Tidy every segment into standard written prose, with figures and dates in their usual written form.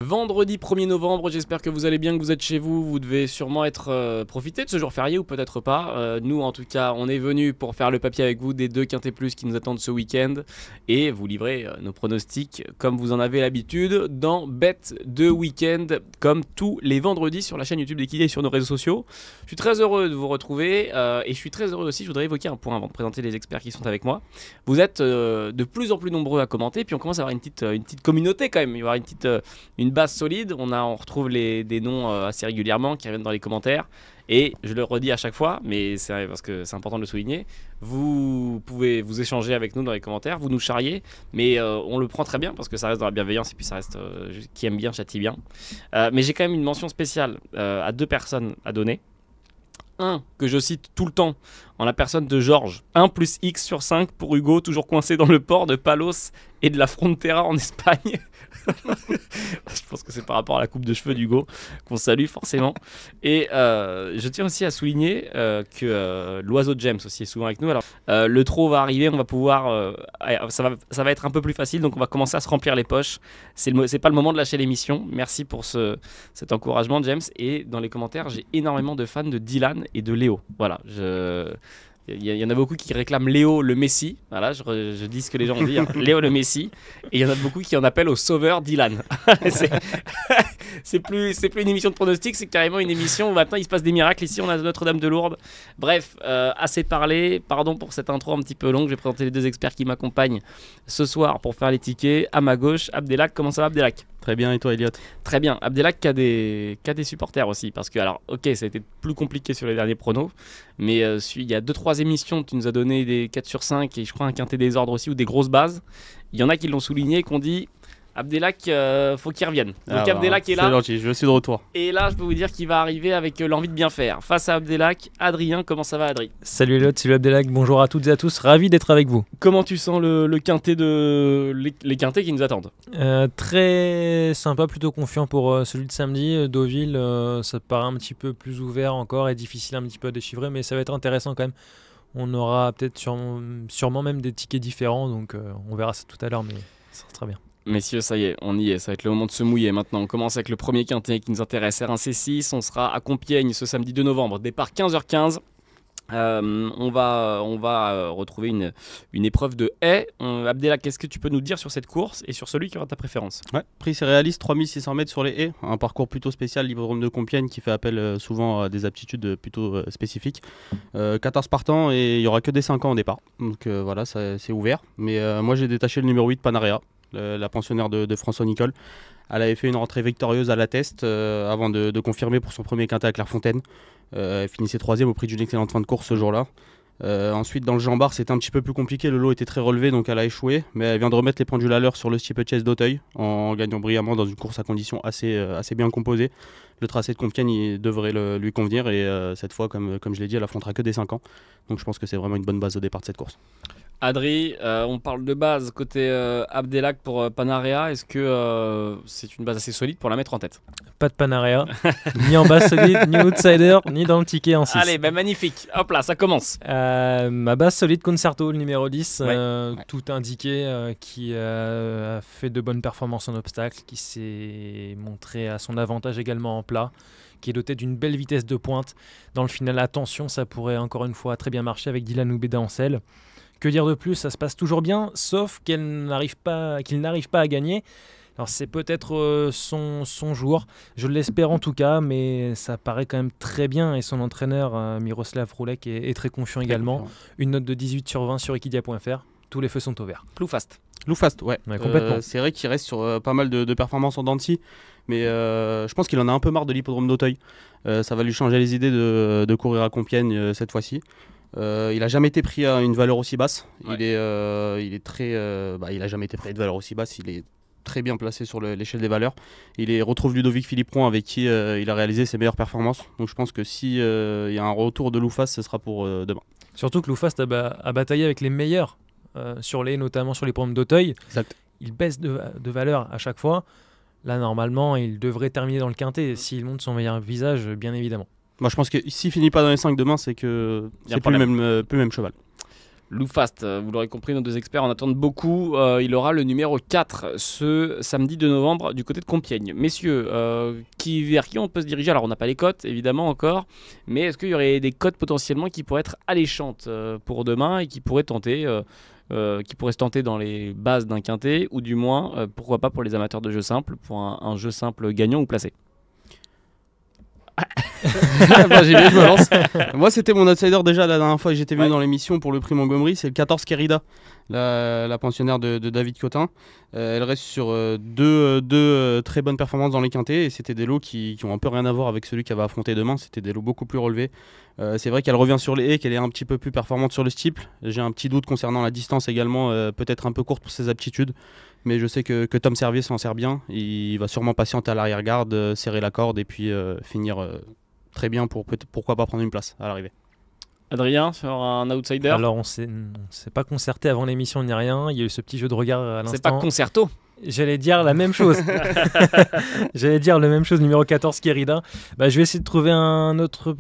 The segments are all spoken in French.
Vendredi 1er novembre, j'espère que vous allez bien, que vous êtes chez vous. Vous devez sûrement être profiter de ce jour férié ou peut-être pas. Nous, en tout cas, on est venus pour faire le papier avec vous des 2 Quintés Plus qui nous attendent ce week-end et vous livrer nos pronostics comme vous en avez l'habitude dans Bet de Week-end, comme tous les vendredis sur la chaîne YouTube d'Equidé et sur nos réseaux sociaux. Je suis très heureux de vous retrouver et je suis très heureux aussi. Je voudrais évoquer un point avant de présenter les experts qui sont avec moi. Vous êtes de plus en plus nombreux à commenter, puis on commence à avoir une petite communauté quand même. Il va y avoir une base solide, on retrouve des noms assez régulièrement qui reviennent dans les commentaires et je le redis à chaque fois, mais c'est parce que c'est important de le souligner, vous pouvez vous échanger avec nous dans les commentaires, vous nous charriez, mais on le prend très bien parce que ça reste dans la bienveillance et puis ça reste qui aime bien châtie bien, mais j'ai quand même une mention spéciale à 2 personnes à donner. Un que je cite tout le temps en la personne de Georges, 1 plus X sur 5 pour Hugo, toujours coincé dans le port de Palos et de la Frontera en Espagne. Je pense que c'est par rapport à la coupe de cheveux d'Hugo qu'on salue forcément. Et je tiens aussi à souligner que l'oiseau de James aussi est souvent avec nous. Alors le trot va arriver, on va pouvoir ça va être un peu plus facile, donc on va commencer à se remplir les poches. C'est pas le moment de lâcher l'émission. Merci pour cet encouragement, James. Et dans les commentaires, j'ai énormément de fans de Dylan et de Léo. Voilà, il y en a beaucoup qui réclament Léo le Messi. Voilà, je dis ce que les gens disent, Léo le Messi. Et il y en a beaucoup qui en appellent au sauveur Dylan. c'est plus une émission de pronostic, c'est carrément une émission où maintenant il se passe des miracles. Ici, on a Notre-Dame de Lourdes. Bref, assez parlé. Pardon pour cette intro un petit peu longue. Je vais présenter les 2 experts qui m'accompagnent ce soir pour faire les tickets. À ma gauche, Abdelak. Comment ça va, Abdelak ? Très bien, et toi, Elliot ? Très bien. Abdelak qui a des supporters aussi. Parce que, alors, ok, ça a été plus compliqué sur les derniers pronos. Mais il y a 2-3 émissions, tu nous as donné des 4 sur 5 et je crois un quintet des ordres aussi ou des grosses bases. Il y en a qui l'ont souligné et qui ont dit Abdelak, faut qu'il revienne. Donc Abdelak est là. C'est gentil, je suis de retour. Et là, je peux vous dire qu'il va arriver avec l'envie de bien faire. Face à Abdelak, Adrien, comment ça va, Adrien ? Salut Elliot, salut Abdelak, bonjour à toutes et à tous, ravi d'être avec vous. Comment tu sens le quintet les quintets qui nous attendent ? Très sympa, plutôt confiant pour celui de samedi. Deauville, ça paraît un petit peu plus ouvert encore et difficile un petit peu à déchiffrer, mais ça va être intéressant quand même. On aura peut-être sûrement même des tickets différents, donc on verra ça tout à l'heure, mais ça sera très bien. Messieurs, ça y est, on y est, ça va être le moment de se mouiller maintenant. On commence avec le premier quintet qui nous intéresse, R1C6. On sera à Compiègne ce samedi 2 novembre, départ 15h15. On va retrouver une épreuve de haies. Abdelak, qu'est-ce que tu peux nous dire sur cette course et sur celui qui aura ta préférence ? Ouais, prix céréaliste, 3600 mètres sur les haies. Un parcours plutôt spécial, l'hippodrome de Compiègne qui fait appel souvent à des aptitudes plutôt spécifiques. 14 partants et il n'y aura que des 5 ans au départ. Donc voilà, c'est ouvert. Mais moi j'ai détaché le numéro 8, Panarea. La pensionnaire de François Nicole. Elle avait fait une rentrée victorieuse à la Teste avant de confirmer pour son premier quintet à Clairefontaine. Elle finissait 3e au prix d'une excellente fin de course ce jour-là. Ensuite, dans le Jean Bart, c'était un petit peu plus compliqué. Le lot était très relevé, donc elle a échoué. Mais elle vient de remettre les pendules à l'heure sur le Steeplechase d'Auteuil en gagnant brillamment dans une course à conditions assez bien composée. Le tracé de Compiègne il devrait lui convenir et cette fois, comme je l'ai dit, elle affrontera que des 5 ans. Donc je pense que c'est vraiment une bonne base au départ de cette course. Adri, on parle de base côté Abdelak pour Panarea. Est-ce que c'est une base assez solide pour la mettre en tête ? Pas de Panarea, ni en base solide, ni outsider, ni dans le ticket en 6. Allez, magnifique. Hop là, ça commence. Ma base solide, Concerto, le numéro 10, Ouais. tout indiqué, qui a fait de bonnes performances en obstacle, qui s'est montré à son avantage également en plat, qui est doté d'une belle vitesse de pointe. Dans le final, attention, ça pourrait encore une fois très bien marcher avec Dylan Oubeda en selle. Que dire de plus, ça se passe toujours bien, sauf qu'il n'arrive pas à gagner. Alors c'est peut-être son jour, je l'espère en tout cas, mais ça paraît quand même très bien et son entraîneur Miroslav Roulek est très confiant également. Une note de 18 sur 20 sur Equidia.fr, tous les feux sont au vert. Ploufast. Loufast, ouais. Complètement. C'est vrai qu'il reste sur pas mal de performances en dents de scie, mais je pense qu'il en a un peu marre de l'hippodrome d'Auteuil. Ça va lui changer les idées de courir à Compiègne cette fois-ci. Il a jamais été pris à une valeur aussi basse. Ouais. Il a jamais été pris à une valeur aussi basse. Il est très bien placé sur l'échelle des valeurs. Il retrouve Ludovic Philippron avec qui il a réalisé ses meilleures performances. Donc je pense que si il y a un retour de Loufast, ce sera pour demain. Surtout que Loufast a bataillé avec les meilleurs, notamment sur les programmes d'Auteuil. Exact. Il baisse de valeur à chaque fois. Là, normalement, il devrait terminer dans le quintet s'il monte son meilleur visage, bien évidemment. Moi, je pense que s'il finit pas dans les 5 demain, c'est que c'est plus le même cheval. Loufast, vous l'aurez compris, nos deux experts en attendent beaucoup. Il aura le numéro 4 ce samedi 2 novembre du côté de Compiègne. Messieurs, vers qui on peut se diriger? Alors on n'a pas les cotes évidemment encore, mais est-ce qu'il y aurait des cotes potentiellement qui pourraient être alléchantes pour demain et qui pourraient se tenter dans les bases d'un quintet, ou du moins, pourquoi pas pour les amateurs de jeux simples, pour un jeu simple gagnant ou placé? J'y vais, je me lance. Moi, c'était mon outsider déjà la dernière fois que j'étais venu dans l'émission pour le prix Montgomery. C'est le 14 Kerida, la pensionnaire de David Cotin. Elle reste sur deux très bonnes performances dans les quintets. Et c'était des lots qui ont un peu rien à voir avec celui qu'elle va affronter demain. C'était des lots beaucoup plus relevés. C'est vrai qu'elle revient sur les haies, qu'elle est un petit peu plus performante sur le steeple. J'ai un petit doute concernant la distance également, peut-être un peu courte pour ses aptitudes. Mais je sais que Tom Servier s'en sert bien. Il va sûrement patienter à l'arrière-garde, serrer la corde et puis finir très bien pour pourquoi pas prendre une place à l'arrivée. Adrien, sur un outsider? Alors on s'est pas concerté avant l'émission ni rien. Il y a eu ce petit jeu de regard à l'instant. C'est pas concerto? J'allais dire la même chose. J'allais dire la même chose, numéro 14 Kerida. Je vais essayer de trouver un autre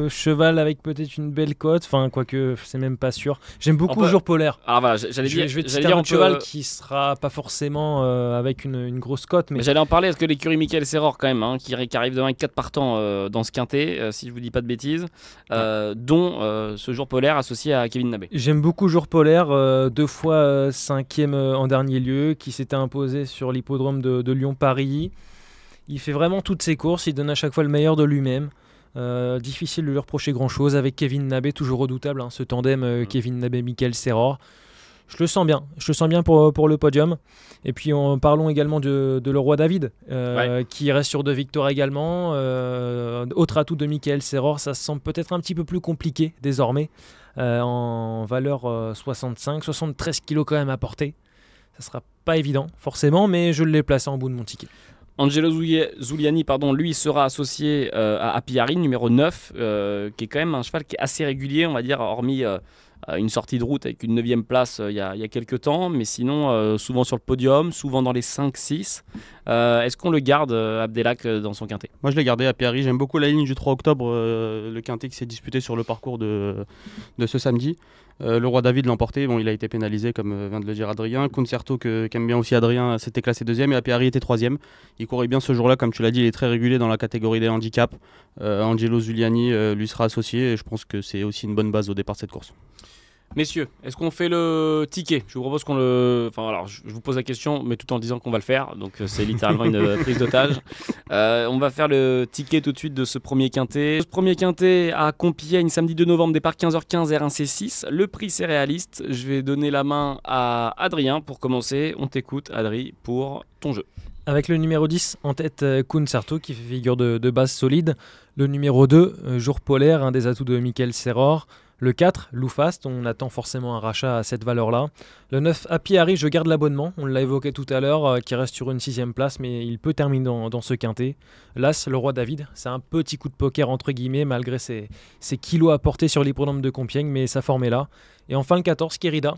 cheval avec peut-être une belle cote. Enfin, quoique, c'est même pas sûr. J'aime beaucoup Jour Polaire. Alors voilà, je vais dire un cheval qui sera pas forcément avec une grosse cote. Mais j'allais en parler. Est-ce que l'écurie Michael Serror, quand même, qui arrive demain avec 4 partants dans ce quintet, si je vous dis pas de bêtises, dont ce Jour Polaire associé à Kevin Nabé. J'aime beaucoup Jour Polaire, 2 fois 5e en dernier lieu, qui s'était imposé sur l'hippodrome de Lyon-Paris. Il fait vraiment toutes ses courses, il donne à chaque fois le meilleur de lui-même. Difficile de lui reprocher grand-chose avec Kevin Nabé, toujours redoutable, ce tandem Kevin Nabé-Michael Serror. Je le sens bien pour le podium. Et puis parlons également de le Roi David, qui reste sur 2 victoires également. Autre atout de Michael Serror, ça semble peut-être un petit peu plus compliqué désormais, en valeur 73 kilos quand même à porter. Ça sera pas évident forcément, mais je l'ai placé en bout de mon ticket. Angelo Zuliani, lui, sera associé à Happy Harry, numéro 9, qui est quand même un cheval qui est assez régulier, on va dire, hormis une sortie de route avec une 9e place il y a quelques temps, mais sinon souvent sur le podium, souvent dans les 5-6. Est-ce qu'on le garde, Abdelak, dans son quintet? Moi je l'ai gardé à Paris, j'aime beaucoup la ligne du 3 octobre, le quintet qui s'est disputé sur le parcours de ce samedi. Le Roi David l'a emporté, il a été pénalisé comme vient de le dire Adrien. Concerto, qu'aime bien aussi Adrien, s'était classé 2e et Happy Harry était 3e. Il courait bien ce jour-là, comme tu l'as dit, il est très régulier dans la catégorie des handicaps. Angelo Zuliani lui sera associé et je pense que c'est aussi une bonne base au départ de cette course. Messieurs, est-ce qu'on fait le ticket? Je vous propose qu'on le... Enfin alors, je vous pose la question, mais tout en disant qu'on va le faire. Donc c'est littéralement une prise d'otage. On va faire le ticket tout de suite de ce premier quintet. Ce premier quintet à Compiègne, samedi 2 novembre, départ 15h15, R1C6. Le prix c'est réaliste. Je vais donner la main à Adrien pour commencer. On t'écoute, Adri, pour ton jeu. Avec le numéro 10 en tête, Concerto qui fait figure de base solide. Le numéro 2, Jour Polaire, un des atouts de Michael Serror. Le 4, Loufast, on attend forcément un rachat à cette valeur-là. Le 9, Happy Harry, je garde l'abonnement, on l'a évoqué tout à l'heure, qui reste sur une 6e place, mais il peut terminer dans ce quintet. L'As, le Roi David, c'est un petit coup de poker entre guillemets, malgré ses kilos à porter sur l'hippodrome de Compiègne, mais sa forme est là. Et enfin le 14, Kerida.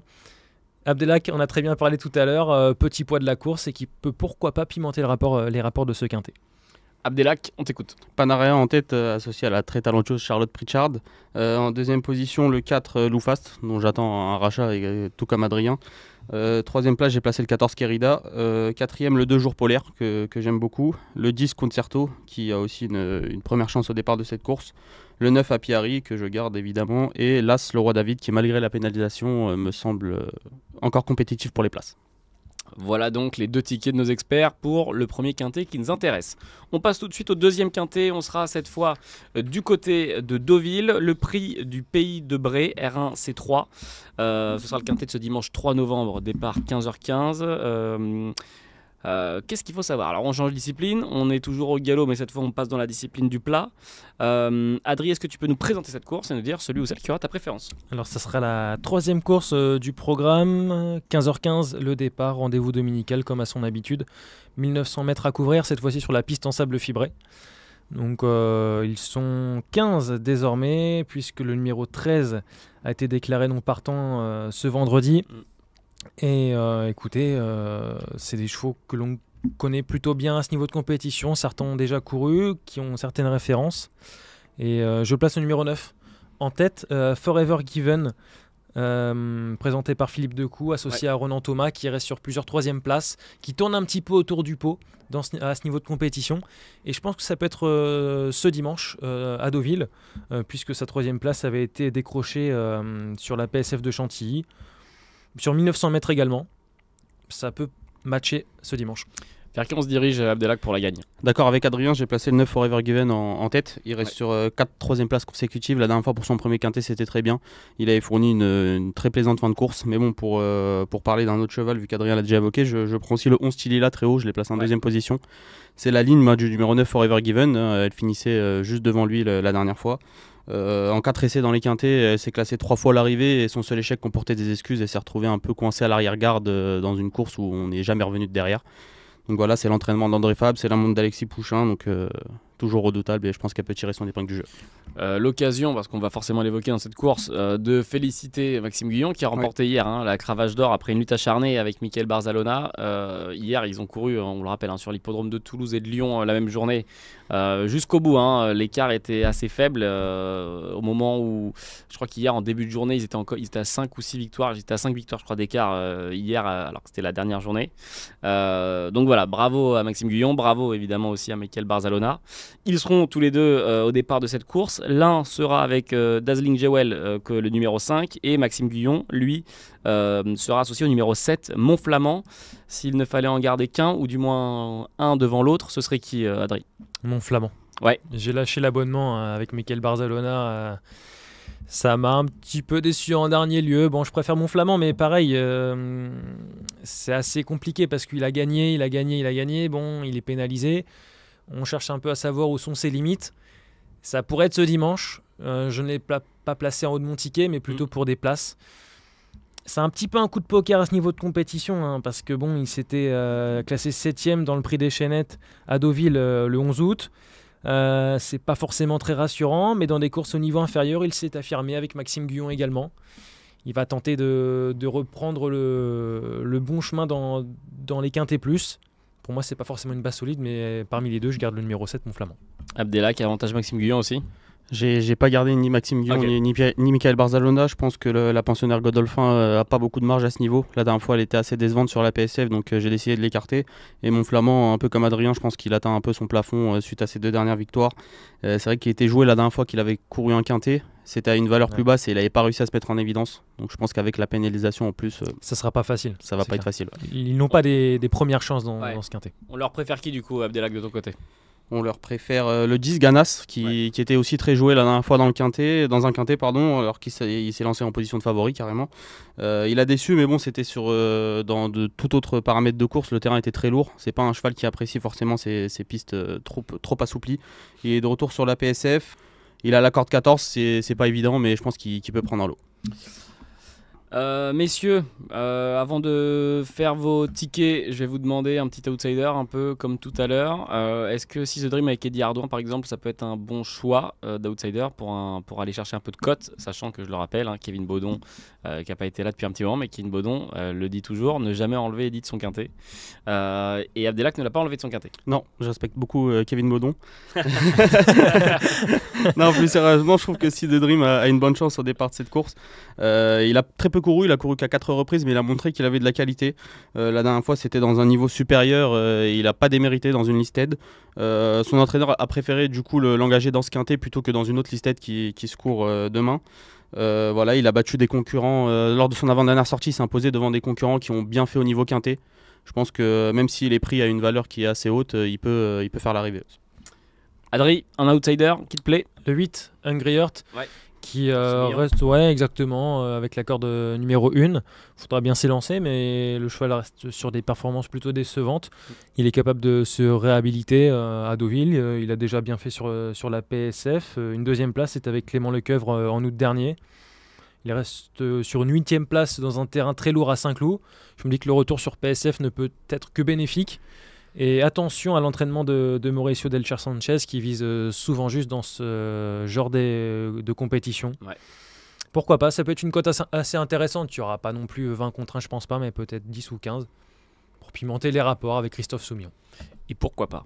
Abdelak, on a très bien parlé tout à l'heure, petit poids de la course et qui peut pourquoi pas pimenter les rapports de ce quintet. Abdelak, on t'écoute. Panarea en tête, associé à la très talentueuse Charlotte Pritchard. En 2e position, le 4, Loufast, dont j'attends un rachat, tout comme Adrien. 3e place, j'ai placé le 14 Kerida. 4e, le 2 Jour Polaire, que j'aime beaucoup. Le 10 Concerto, qui a aussi une première chance au départ de cette course. Le 9 Happy Harry, que je garde évidemment. Et l'As, le Roi David, qui malgré la pénalisation, me semble encore compétitif pour les places. Voilà donc les 2 tickets de nos experts pour le premier quintet qui nous intéresse. On passe tout de suite au 2e quintet. On sera cette fois du côté de Deauville. Le prix du Pays de Bray, R1C3. Ce sera le quintet de ce dimanche 3 novembre, départ 15h15. Qu'est-ce qu'il faut savoir? Alors on change de discipline, on est toujours au galop, mais cette fois on passe dans la discipline du plat. Adrien, est-ce que tu peux nous présenter cette course et nous dire celui ou celle qui aura ta préférence? Alors ça sera la 3e course du programme, 15h15 le départ, rendez-vous dominical comme à son habitude. 1900 mètres à couvrir, cette fois-ci sur la piste en sable fibré. Donc ils sont 15 désormais, puisque le numéro 13 a été déclaré non partant ce vendredi. Et écoutez, c'est des chevaux que l'on connaît plutôt bien à ce niveau de compétition. Certains ont déjà couru, qui ont certaines références. Et je place le numéro 9 en tête, Forever Given, présenté par Philippe Decou, associé à Ronan Thomas, qui reste sur plusieurs troisième places, qui tourne un petit peu autour du pot à ce niveau de compétition. Et je pense que ça peut être ce dimanche à Deauville, puisque sa troisième place avait été décrochée sur la PSF de Chantilly, sur 1900 mètres également. Ça peut matcher ce dimanche. Vers qui on se dirige, Abdelak, pour la gagne? D'accord, avec Adrien, j'ai placé le 9 Forever Given en tête. Il reste sur 4 troisième places consécutives. La dernière fois, pour son premier quintet, c'était très bien. Il avait fourni une très plaisante fin de course. Mais bon, pour parler d'un autre cheval, vu qu'Adrien l'a déjà évoqué, je prends aussi le 11 Tilila très haut. Je l'ai placé en deuxième position. C'est la ligne du numéro 9 Forever Given. Elle finissait juste devant lui la dernière fois. En 4 essais dans les quintets, elle s'est classée 3 fois à l'arrivée et son seul échec comportait des excuses. Elle s'est retrouvée un peu coincée à l'arrière-garde dans une course où on n'est jamais revenu de derrière. Donc voilà, c'est l'entraînement d'André Fabre, c'est la montre d'Alexis Pouchin, donc toujours redoutable et je pense qu'elle peut tirer son épingle du jeu. L'occasion, parce qu'on va forcément l'évoquer dans cette course, de féliciter Maxime Guyon qui a remporté hier la cravache d'or après une lutte acharnée avec Michael Barzalona. Hier, ils ont couru, on le rappelle, sur l'hippodrome de Toulouse et de Lyon la même journée jusqu'au bout. L'écart était assez faible au moment où, je crois qu'hier en début de journée, ils étaient à 5 ou 6 victoires. Ils étaient à 5 victoires, je crois, d'écart hier, alors que c'était la dernière journée. Donc voilà, bravo à Maxime Guyon, bravo évidemment aussi à Michael Barzalona. Ils seront tous les deux au départ de cette course. L'un sera avec Dazzling Jewel, que le numéro 5, et Maxime Guyon, lui, sera associé au numéro 7, Montflamand. S'il ne fallait en garder qu'un, ou du moins un devant l'autre, ce serait qui, Adri? Montflamand. Ouais. J'ai lâché l'abonnement avec Michael Barzalona. Ça m'a un petit peu déçu en dernier lieu. Bon, je préfère Montflamand, mais pareil, c'est assez compliqué parce qu'il a gagné. Bon, il est pénalisé. On cherche un peu à savoir où sont ses limites. Ça pourrait être ce dimanche. Je ne l'ai pas placé en haut de mon ticket, mais plutôt pour des places. C'est un petit peu un coup de poker à ce niveau de compétition, parce que bon, il s'était classé 7ème dans le prix des Chaînettes à Deauville le 11 août. C'est pas forcément très rassurant, mais dans des courses au niveau inférieur, il s'est affirmé avec Maxime Guyon également. Il va tenter de reprendre le bon chemin dans les quintés plus. Pour moi, c'est pas forcément une base solide, mais parmi les deux, je garde le numéro 7, Montflamand. Abdelak, avantage Maxime Guyon aussi? J'ai pas gardé ni Maxime Guyon ni Michael Barzalona. Je pense que la pensionnaire Godolphin a pas beaucoup de marge à ce niveau. La dernière fois, elle était assez décevante sur la PSF, donc j'ai décidé de l'écarter. Et Montflamand, un peu comme Adrien, je pense qu'il atteint un peu son plafond suite à ses 2 dernières victoires. C'est vrai qu'il était joué la dernière fois qu'il avait couru un quintet. C'était à une valeur plus basse et il n'avait pas réussi à se mettre en évidence. Donc je pense qu'avec la pénalisation en plus, ça sera pas facile. Ça va pas être facile. Ils n'ont pas des premières chances dans ce quintet. On leur préfère qui du coup, Abdelak, de ton côté? On leur préfère le 10 Ganas qui était aussi très joué la dernière fois dans un quintet, alors qu'il s'est lancé en position de favori carrément. Il a déçu, mais bon, c'était dans de tout autre paramètre de course. Le terrain était très lourd. C'est pas un cheval qui apprécie forcément ces pistes trop assouplies. Il est de retour sur la PSF. Il a la corde 14, c'est pas évident, mais je pense qu'il peut prendre l'eau. Messieurs, avant de faire vos tickets, je vais vous demander un petit outsider, un peu comme tout à l'heure. Est-ce que Seize the Dream avec Eddie Ardouin, par exemple, ça peut être un bon choix d'outsider pour aller chercher un peu de cote, sachant que je le rappelle, Kevin Baudon, qui n'a pas été là depuis un petit moment, mais Kevin Baudon le dit toujours, ne jamais enlever Eddie de son quintet. Et Abdelak ne l'a pas enlevé de son quintet. Non, je respecte beaucoup Kevin Baudon. Non, plus sérieusement, je trouve que Seize the Dream a une bonne chance au départ de cette course. Il a très peu couru, il a couru qu'à 4 reprises, mais il a montré qu'il avait de la qualité. La dernière fois, c'était dans un niveau supérieur et il n'a pas démérité dans une listed. Son entraîneur a préféré du coup l'engager dans ce quintet plutôt que dans une autre listed qui se court demain. Voilà, il a battu des concurrents lors de son avant-dernière sortie, il s'est imposé devant des concurrents qui ont bien fait au niveau quintet. Je pense que même s'il est pris à une valeur qui est assez haute, il peut faire l'arrivée. Adri, un outsider qui te plaît? Le 8, Hungry Heart. Ouais. Qui reste, exactement, avec la corde numéro 1. Il faudra bien s'élancer, mais le cheval reste sur des performances plutôt décevantes. Il est capable de se réhabiliter à Deauville. Il a déjà bien fait sur la PSF. Une deuxième place, c'est avec Clément Lecoeuvre en août dernier. Il reste sur une 8e place dans un terrain très lourd à Saint-Cloud. Je me dis que le retour sur PSF ne peut être que bénéfique. Et attention à l'entraînement de Mauricio Delcher Sanchez qui vise souvent juste dans ce genre de compétition. Ouais. Pourquoi pas, ça peut être une cote assez intéressante. Tu n'y aura pas non plus 20 contre 1, je pense pas, mais peut-être 10 ou 15 pimenter les rapports avec Christophe Soumillon. Et pourquoi pas.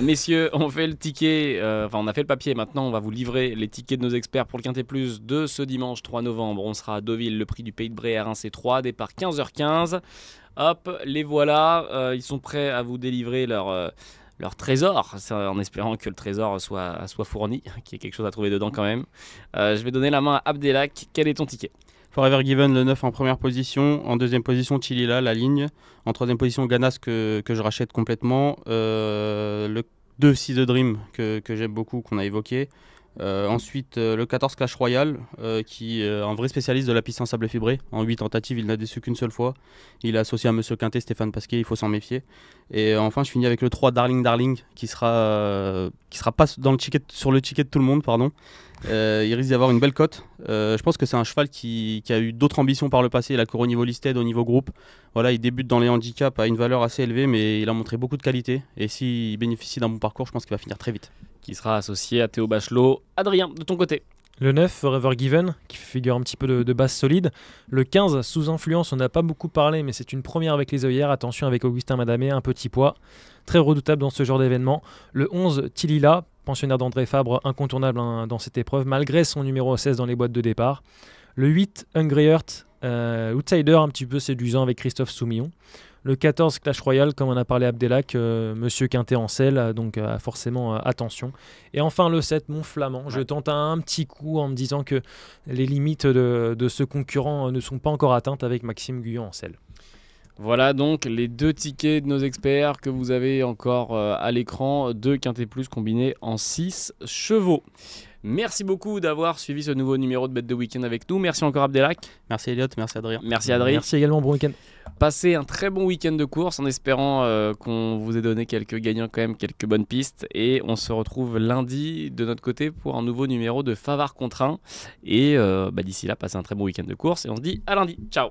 Messieurs, on fait le ticket, on a fait le papier, maintenant on va vous livrer les tickets de nos experts pour le Quintet Plus de ce dimanche 3 novembre. On sera à Deauville, le prix du Pays de Bray, R1C3, départ 15h15. Hop, les voilà, ils sont prêts à vous délivrer leur trésor, en espérant que le trésor soit fourni, qu'il y ait quelque chose à trouver dedans quand même. Je vais donner la main à Abdelak. Quel est ton ticket ? Forever Given, le 9 en première position. En deuxième position, Chilila, la ligne. En troisième position, Ganas, que je rachète complètement. Le 2, See the Dream, que j'aime beaucoup, qu'on a évoqué. Ensuite, le 14, Clash Royale, qui est un vrai spécialiste de la piste en sable fibré. En 8 tentatives, il n'a déçu qu'une seule fois. Il est associé à Monsieur Quintet, Stéphane Pasquier, il faut s'en méfier. Et enfin, je finis avec le 3, Darling, qui sera pas sur le ticket de tout le monde, pardon. Il risque d'y avoir une belle cote. Je pense que c'est un cheval qui a eu d'autres ambitions par le passé. Il a couru au niveau listed, au niveau groupe. Voilà, il débute dans les handicaps à une valeur assez élevée, mais il a montré beaucoup de qualité. Et s'il bénéficie d'un bon parcours, je pense qu'il va finir très vite. Qui sera associé à Théo Bachelot. Adrien, de ton côté. Le 9, Forever Given, qui figure un petit peu de base solide. Le 15, Sous Influence, on n'a pas beaucoup parlé, mais c'est une première avec les œillères. Attention avec Augustin Madamé, un petit poids. Très redoutable dans ce genre d'événement. Le 11, Tilila, pensionnaire d'André Fabre, incontournable dans cette épreuve, malgré son numéro 16 dans les boîtes de départ. Le 8, Hungry Heart, outsider un petit peu séduisant avec Christophe Soumillon. Le 14, Clash Royale, comme on a parlé Abdelak, Monsieur Quintet en selle, donc forcément attention. Et enfin le 7, Mon Flamand. Ouais. Je tente un petit coup en me disant que les limites de ce concurrent ne sont pas encore atteintes avec Maxime Guyon en selle. Voilà donc les 2 tickets de nos experts que vous avez encore à l'écran, 2 Quintet Plus combinés en 6 chevaux. Merci beaucoup d'avoir suivi ce nouveau numéro de Bête de Week-end avec nous. Merci encore Abdelak. Merci Elliot, merci Adrien. Merci Adrien. Merci également, bon week-end. Passez un très bon week-end de course en espérant qu'on vous ait donné quelques gagnants quand même, quelques bonnes pistes. Et on se retrouve lundi de notre côté pour un nouveau numéro de Favard contre 1. Et d'ici là, passez un très bon week-end de course et on se dit à lundi. Ciao.